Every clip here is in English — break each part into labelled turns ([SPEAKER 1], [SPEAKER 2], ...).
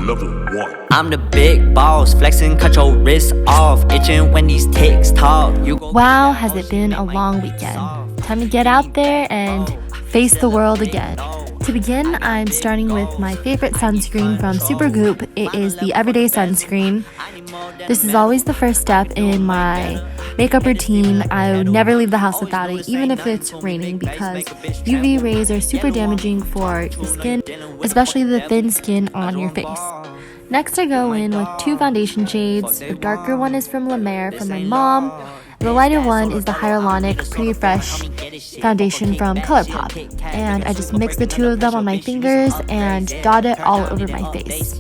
[SPEAKER 1] level 1.
[SPEAKER 2] I'm the big boss, flexing, cut your wrist off, itching when these ticks talk.
[SPEAKER 3] Wow, has it been a long weekend. Time to get out there and face the world again. To begin, I'm starting with my favorite sunscreen from Supergoop. It is the Everyday Sunscreen. This is always the first step in my makeup routine. I would never leave the house without it, even if it's raining, because UV rays are super damaging for your skin, especially the thin skin on your face. Next, I go in with two foundation shades. The darker one is from La Mer from my mom. The lighter one is the Hyaluronic Pretty Fresh foundation from ColourPop. And I just mix the two of them on my fingers and dot it all over my face.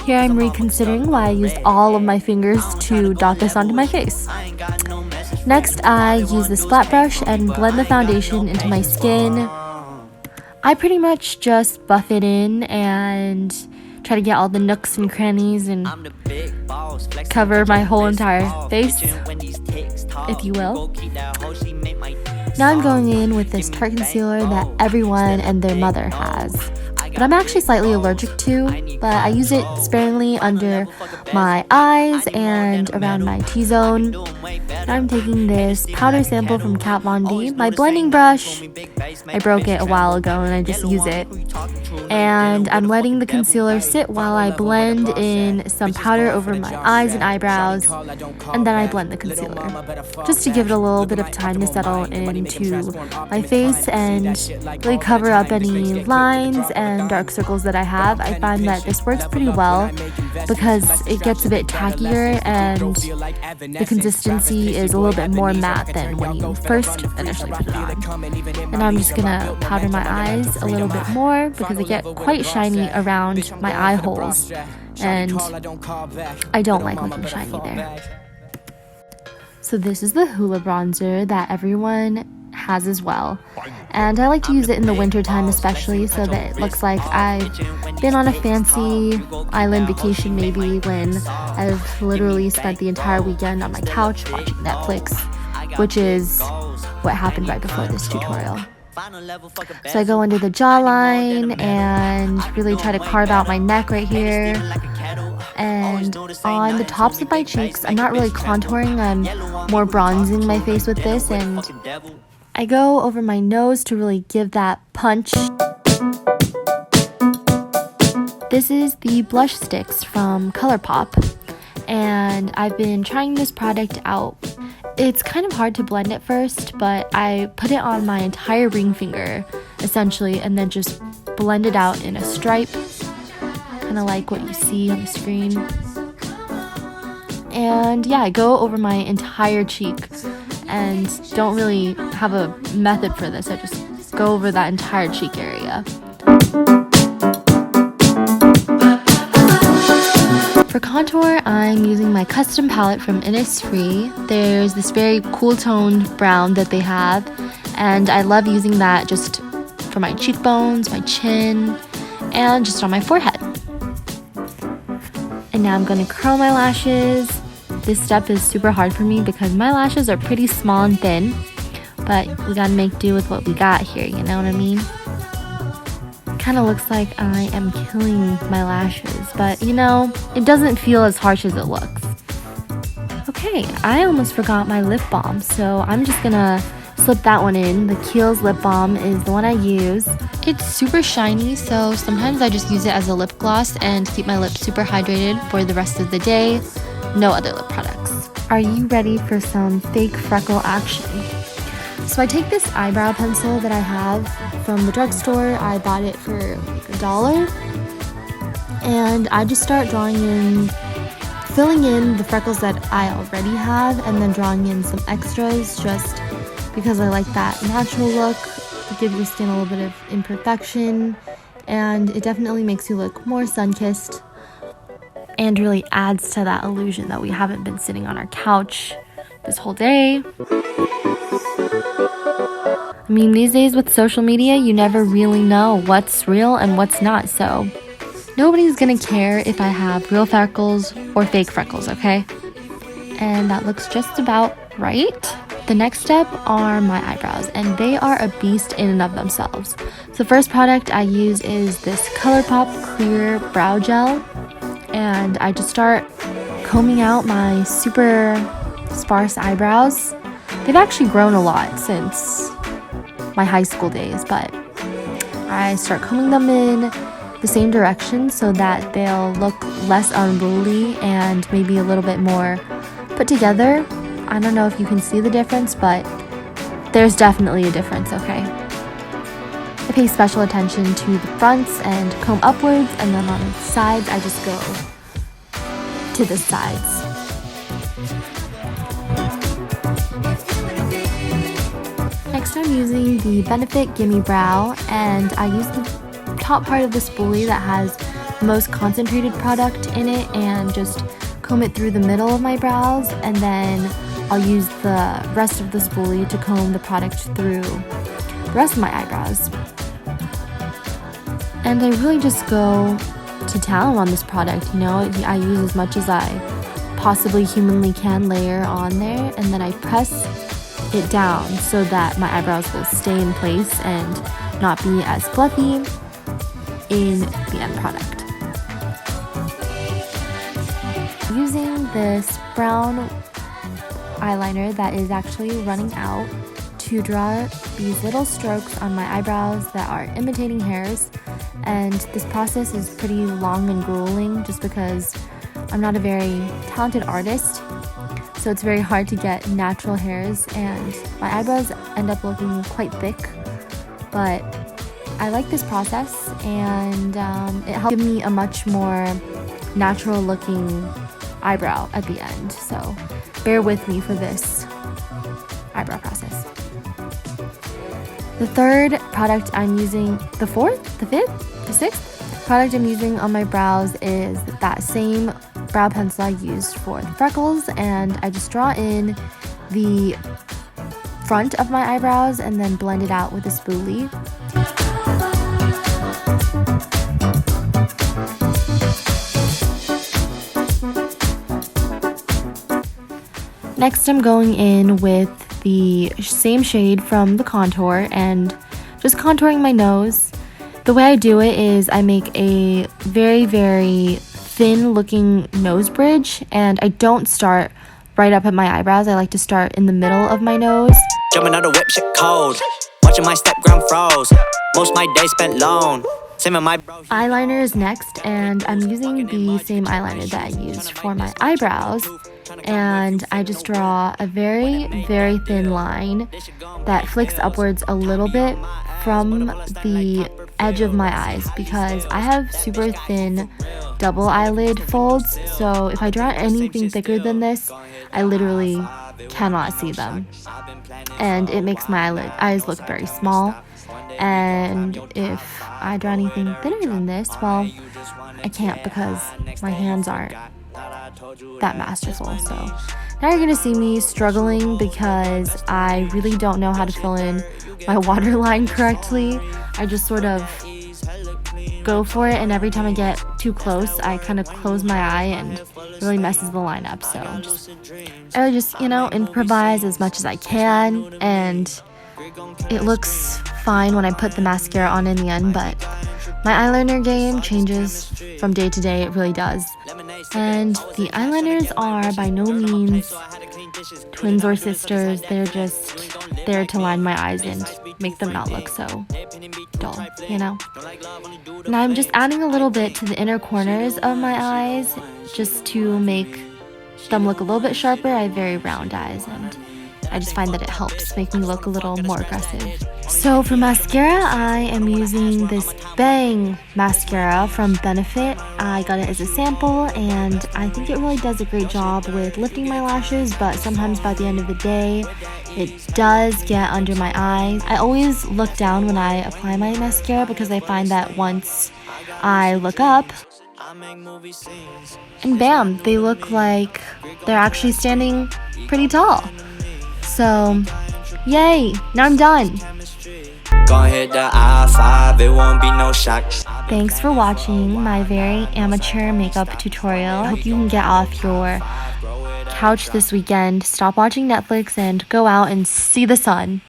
[SPEAKER 3] Here I'm reconsidering why I used all of my fingers to dot this onto my face. Next, I use this flat brush and blend the foundation into my skin. I pretty much just buff it in and try to get all the nooks and crannies and cover my whole entire face, if you will. Now I'm going in with this Tarte concealer that everyone and their mother has, but I'm actually slightly allergic to, but I use it sparingly under my eyes and around my T-zone. Now I'm taking this powder sample from Kat Von D, my blending brush. I broke it a while ago and I just use it. And I'm letting the concealer sit while I blend in some powder over my eyes and eyebrows, and then I blend the concealer, just to give it a little bit of time to settle into my face and really cover up any lines and dark circles that I have. I find that this works pretty well because it gets a bit tackier and the consistency is a little bit more matte than when you first initially put it on. And I'm just gonna powder my eyes a little bit more because they get quite shiny around my eye holes, and I don't like looking shiny there. So this is the Hoola bronzer that everyone has as well, and I like to use it in the winter time especially, so that it looks like I've been on a fancy island vacation, maybe, when I've literally spent the entire weekend on my couch watching Netflix, which is what happened right before this tutorial. So I go under the jawline and really try to carve out my neck right here. And on the tops of my cheeks, I'm not really contouring, I'm more bronzing my face with this. And I go over my nose to really give that punch. This is the blush sticks from ColourPop, and I've been trying this product out. It's kind of hard to blend at first, but I put it on my entire ring finger, essentially, and then just blend it out in a stripe, kind of like what you see on the screen. And yeah, I go over my entire cheek and don't really have a method for this. I just go over that entire cheek area. For contour, I'm using my custom palette from Innisfree. There's this very cool toned brown that they have, and I love using that just for my cheekbones, my chin, and just on my forehead. And now I'm going to curl my lashes. This step is super hard for me because my lashes are pretty small and thin, but we gotta make do with what we got here, you know what I mean? Kind of looks like I am killing my lashes, but you know, it doesn't feel as harsh as it looks. Okay, I almost forgot my lip balm, so I'm just gonna slip that one in. The Kiehl's lip balm is the one I use. It's super shiny, so sometimes I just use it as a lip gloss and keep my lips super hydrated for the rest of the day. No other lip products. Are you ready for some fake freckle action? So I take this eyebrow pencil that I have from the drugstore. I bought it for like $1. And I just start filling in the freckles that I already have, and then drawing in some extras just because I like that natural look. It gives your skin a little bit of imperfection, and it definitely makes you look more sun-kissed and really adds to that illusion that we haven't been sitting on our couch this whole day. I mean, these days with social media, you never really know what's real and what's not, so nobody's gonna care if I have real freckles or fake freckles, okay? And that looks just about right. The next step are my eyebrows, and they are a beast in and of themselves. So the first product I use is this ColourPop Clear Brow Gel, and I just start combing out my super sparse eyebrows. They've actually grown a lot since my high school days, but I start combing them in the same direction so that they'll look less unruly and maybe a little bit more put together. I don't know if you can see the difference, but there's definitely a difference, okay? I pay special attention to the fronts and comb upwards, and then on the sides, I just go to the sides. Next, I'm using the Benefit Gimme Brow, and I use the top part of the spoolie that has the most concentrated product in it and just comb it through the middle of my brows, and then I'll use the rest of the spoolie to comb the product through the rest of my eyebrows. And I really just go to town on this product, you know. I use as much as I possibly humanly can layer on there, and then I press it down so that my eyebrows will stay in place and not be as fluffy in the end product. Using this brown eyeliner that is actually running out to draw these little strokes on my eyebrows that are imitating hairs, and this process is pretty long and grueling just because I'm not a very talented artist, so it's very hard to get natural hairs, and my eyebrows end up looking quite thick, but I like this process, and it helps give me a much more natural looking eyebrow at the end, so bear with me for this eyebrow process. The third product I'm using, the fourth, the fifth, the sixth product I'm using on my brows is that same brow pencil I used for the freckles, and I just draw in the front of my eyebrows and then blend it out with a spoolie. Next, I'm going in with the same shade from the contour and just contouring my nose. The way I do it is I make a very, very thin looking nose bridge, and I don't start right up at my eyebrows. I like to start in the middle of my nose.
[SPEAKER 2] Jumping out the whip, shit cold. Watching my step ground froze. Most my days spent alone.
[SPEAKER 3] Eyeliner is next, and I'm using the same eyeliner that I used for my eyebrows, and I just draw a very, very thin line that flicks upwards a little bit from the edge of my eyes because I have super thin double eyelid folds, so if I draw anything thicker than this, I literally cannot see them, and it makes my eyes look very small. And if I draw anything thinner than this, well, I can't because my hands aren't that masterful. So now you're gonna see me struggling because I really don't know how to fill in my waterline correctly. I just sort of go for it, and every time I get too close, I kind of close my eye and it really messes the line up. So I just, you know, improvise as much as I can, and it looks fine when I put the mascara on in the end, but my eyeliner game changes from day to day. It really does. And the eyeliners are by no means twins or sisters. They're just there to line my eyes and make them not look so dull, you know? And I'm just adding a little bit to the inner corners of my eyes just to make them look a little bit sharper. I have very round eyes, and I just find that it helps make me look a little more aggressive. So for mascara, I am using this Bang mascara from Benefit. I got it as a sample, and I think it really does a great job with lifting my lashes, but sometimes by the end of the day, it does get under my eyes. I always look down when I apply my mascara because I find that once I look up, and bam, they look like they're actually standing pretty tall. So, yay, now I'm done.
[SPEAKER 2] Gonna hit the I-5, it won't be no shock.
[SPEAKER 3] Thanks for watching my very amateur makeup tutorial. I hope you can get off your couch this weekend, stop watching Netflix, and go out and see the sun.